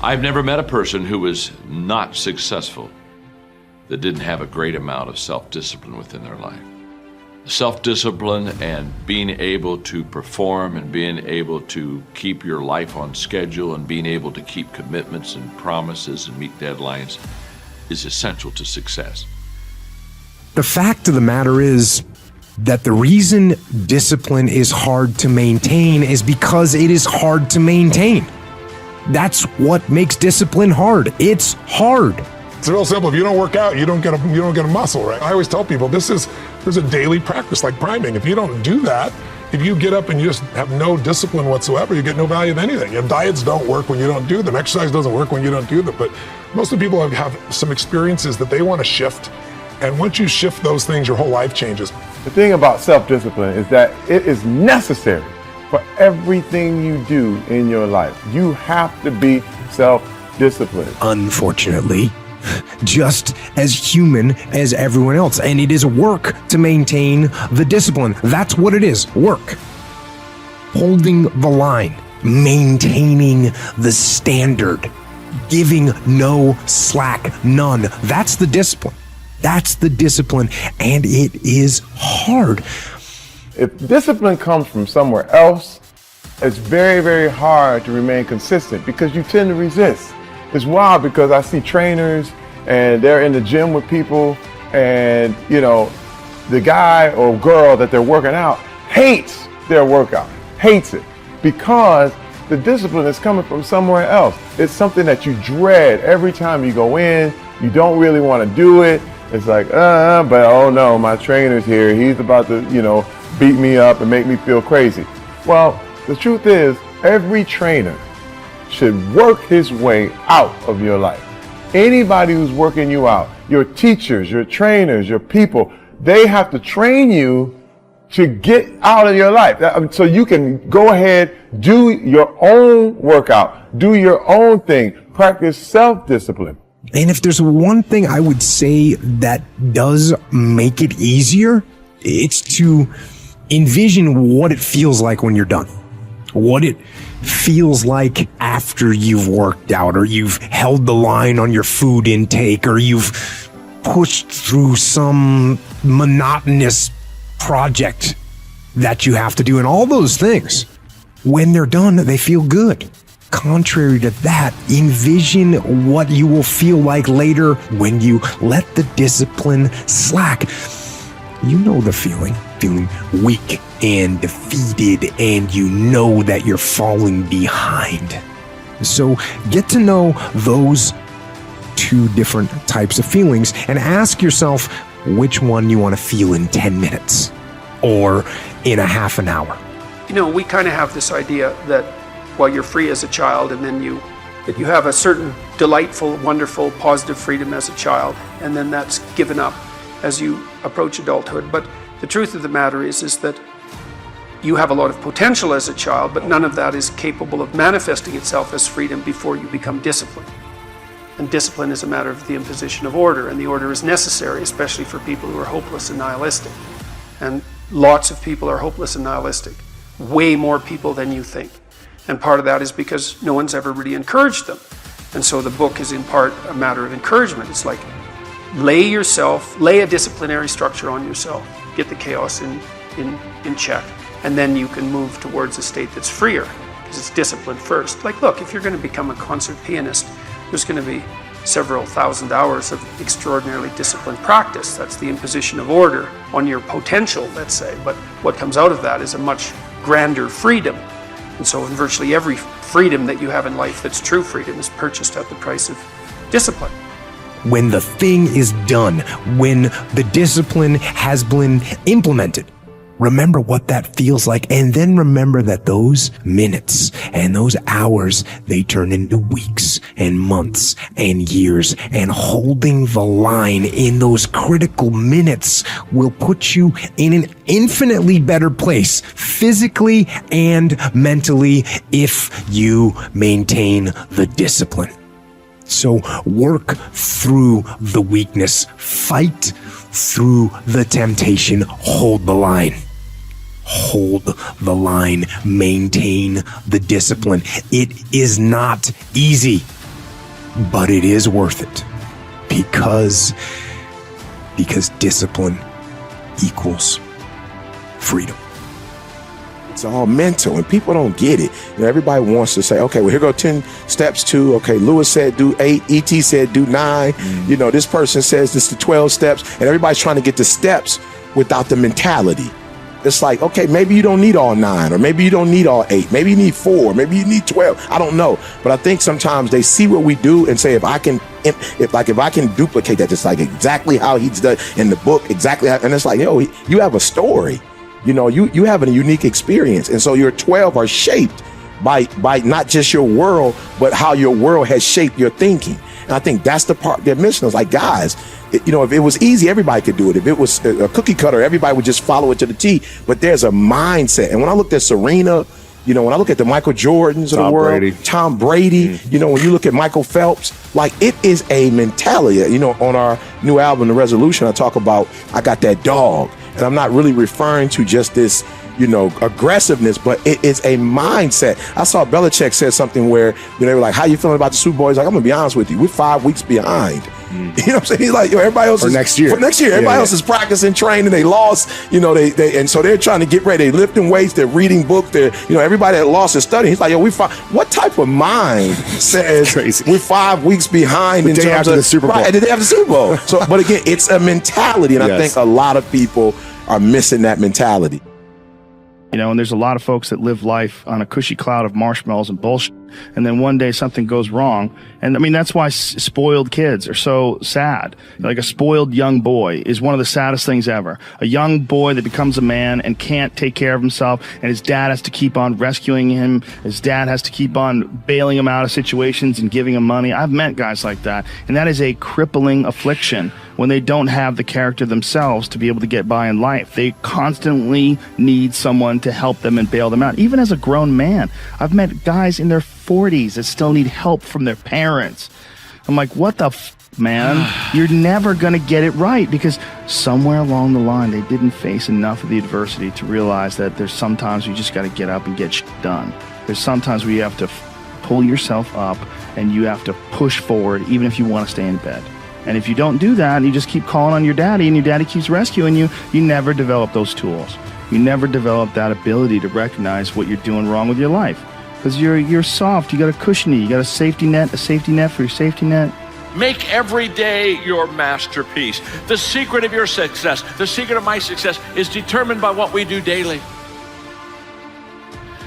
I've never met a person who was not successful that didn't have a great amount of self-discipline within their life. Self-discipline and being able to perform and being able to keep your life on schedule and being able to keep commitments and promises and meet deadlines is essential to success. The fact of the matter is that the reason discipline is hard to maintain is because it is hard to maintain. That's what makes discipline hard. It's hard. It's real simple. If you don't work out, you don't get a muscle, right? I always tell people there's a daily practice like priming. If you don't do that, if you get up and you just have no discipline whatsoever, you get no value of anything. Your diets don't work when you don't do them. Exercise doesn't work when you don't do them. But most of the people have some experiences that they want to shift. And once you shift those things, your whole life changes. The thing about self-discipline is that it is necessary for everything you do in your life. You have to be self-disciplined. Unfortunately, just as human as everyone else. And it is work to maintain the discipline. That's what it is, work. Holding the line, maintaining the standard, giving no slack, none. That's the discipline. That's the discipline, and it is hard. If discipline comes from somewhere else, it's very, very hard to remain consistent because you tend to resist. It's wild because I see trainers and they're in the gym with people and, the guy or girl that they're working out hates their workout, hates it because the discipline is coming from somewhere else. It's something that you dread every time you go in. You don't really want to do it. It's like, but oh no, my trainer's here. He's about to, beat me up and make me feel crazy. Well, the truth is, every trainer should work his way out of your life. Anybody who's working you out, your teachers, your trainers, your people, they have to train you to get out of your life. So you can go ahead, do your own workout, do your own thing, practice self-discipline. And if there's one thing I would say that does make it easier, it's to envision what it feels like when you're done. What it feels like after you've worked out, or you've held the line on your food intake, or you've pushed through some monotonous project that you have to do. And all those things, when they're done, they feel good. Contrary to that, envision what you will feel like later when you let the discipline slack. You know the feeling weak and defeated, and you know that you're falling behind. So get to know those two different types of feelings and ask yourself which one you want to feel in 10 minutes or in a half an hour. We kind of have this idea that you're free as a child, and then you have a certain delightful, wonderful, positive freedom as a child, and then that's given up as you approach adulthood. But the truth of the matter is that you have a lot of potential as a child, but none of that is capable of manifesting itself as freedom before you become disciplined. And discipline is a matter of the imposition of order, and the order is necessary, especially for people who are hopeless and nihilistic. And lots of people are hopeless and nihilistic, way more people than you think. And part of that is because no one's ever really encouraged them. And so the book is in part a matter of encouragement. It's like, lay a disciplinary structure on yourself, get the chaos in check, and then you can move towards a state that's freer, because it's discipline first. Like, look, if you're going to become a concert pianist, there's going to be several thousand hours of extraordinarily disciplined practice. That's the imposition of order on your potential, let's say. But what comes out of that is a much grander freedom. And so in virtually every freedom that you have in life that's true freedom is purchased at the price of discipline. When the thing is done, when the discipline has been implemented, remember what that feels like, and then remember that those minutes and those hours, they turn into weeks and months and years, and holding the line in those critical minutes will put you in an infinitely better place, physically and mentally, if you maintain the discipline. So work through the weakness, fight through the temptation, hold the line. Hold the line, maintain the discipline. It is not easy. but it is worth it because discipline equals freedom. It's all mental, and people don't get it. Everybody wants to say, okay, well, here go 10 steps to, okay, Lewis said do 8, E.T. said do 9. This person says this to 12 steps, and everybody's trying to get the steps without the mentality. It's like, okay, maybe you don't need all 9, or maybe you don't need all 8. Maybe you need 4, maybe you need 12. I don't know. But I think sometimes they see what we do and say, if I can duplicate that, just like exactly how he's done in the book, exactly how, and it's like, yo, you have a story. You have a unique experience. And so your 12 are shaped by not just your world, but how your world has shaped your thinking. And I think that's the part they're missing. It's like, guys, if it was easy, everybody could do it. If it was a cookie cutter, everybody would just follow it to the T. But there's a mindset. And when I looked at Serena, when I look at the Michael Jordans of the world, Tom Brady, when you look at Michael Phelps, like, it is a mentality. On our new album, The Resolution, I talk about, I got that dog. And I'm not really referring to just this, aggressiveness, but it is a mindset. I saw Belichick said something where they were like, how you feeling about the Super Bowl? He's like, I'm going to be honest with you. We're 5 weeks behind. You know what I'm saying? He's like, everybody else is next year. For next year. Everybody else is practicing, training. They lost, they and so they're trying to get ready. They're lifting weights. They're reading books. They're, everybody that lost is studying. He's like, we what type of mind says we're 5 weeks behind in terms of the Super Bowl? Right, the day after the Super Bowl. So, but again, it's a mentality, and I think a lot of people are missing that mentality. And there's a lot of folks that live life on a cushy cloud of marshmallows and bullshit. And then one day something goes wrong. And I mean, that's why spoiled kids are so sad. Like, a spoiled young boy is one of the saddest things ever. A young boy that becomes a man and can't take care of himself, and his dad has to keep on rescuing him. His dad has to keep on bailing him out of situations and giving him money. I've met guys like that. And that is a crippling affliction when they don't have the character themselves to be able to get by in life. They constantly need someone to help them and bail them out. Even as a grown man, I've met guys in their 40s that still need help from their parents. I'm like, what the man? You're never going to get it right, because somewhere along the line, they didn't face enough of the adversity to realize that there's sometimes you just got to get up and get shit done. There's sometimes where you have to pull yourself up and you have to push forward, even if you want to stay in bed. And if you don't do that, and you just keep calling on your daddy, and your daddy keeps rescuing you, you never develop those tools. You never develop that ability to recognize what you're doing wrong with your life. Because you're soft, you got a cushiony, you got a safety net for your safety net. Make every day your masterpiece. The secret of your success, the secret of my success, is determined by what we do daily.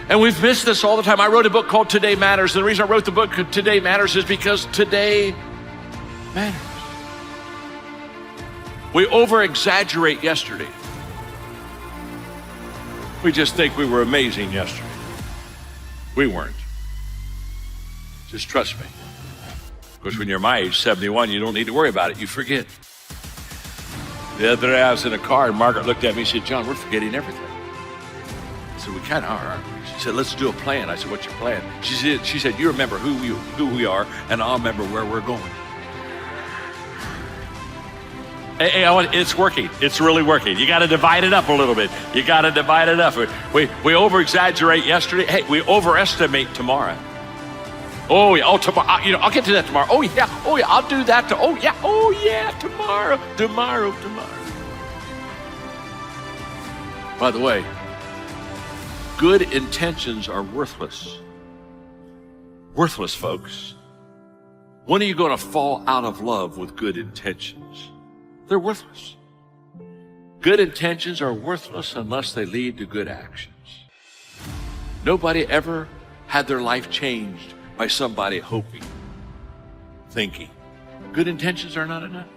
And we've missed this all the time. I wrote a book called Today Matters. And the reason I wrote the book Today Matters is because today matters. We over-exaggerate yesterday. We just think we were amazing yesterday. We weren't. Just trust me. Of course, when you're my age, 71, you don't need to worry about it. You forget. The other day I was in a car, and Margaret looked at me and said, John, we're forgetting everything. I said, we kind of are, aren't we? She said, let's do a plan. I said, what's your plan? She said, you remember who we are, and I'll remember where we're going. Hey, it's working. It's really working. You got to divide it up a little bit. We over-exaggerate yesterday. Hey, we overestimate tomorrow. Oh, yeah. Oh, tomorrow. I'll get to that tomorrow. Oh, yeah. I'll do that. Tomorrow. By the way, good intentions are worthless. Worthless, folks. When are you going to fall out of love with good intentions? They're worthless. Good intentions are worthless unless they lead to good actions. Nobody ever had their life changed by somebody hoping, thinking. Good intentions are not enough.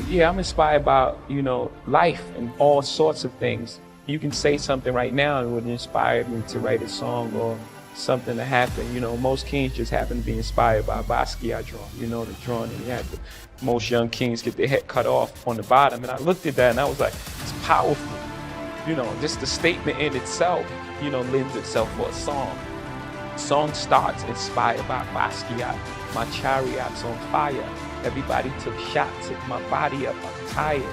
Yeah, I'm inspired by, life and all sorts of things. You can say something right now and it would inspire me to write a song or something to happen. Most kings just happen to be inspired by Basquiat drawing, the drawing, and you had most young kings get their head cut off on the bottom. And I looked at that and I was like, it's powerful. Just the statement in itself, lends itself for a song. Song starts inspired by Basquiat. My chariot's on fire. Everybody took shots, took my body up, I'm tired.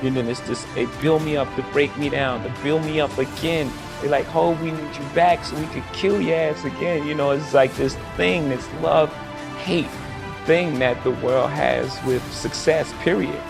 It's just, they build me up to break me down, to build me up again. They're like, oh, we need you back so we could kill your ass again. It's like this thing, this love, hate. thing that the world has with success, period.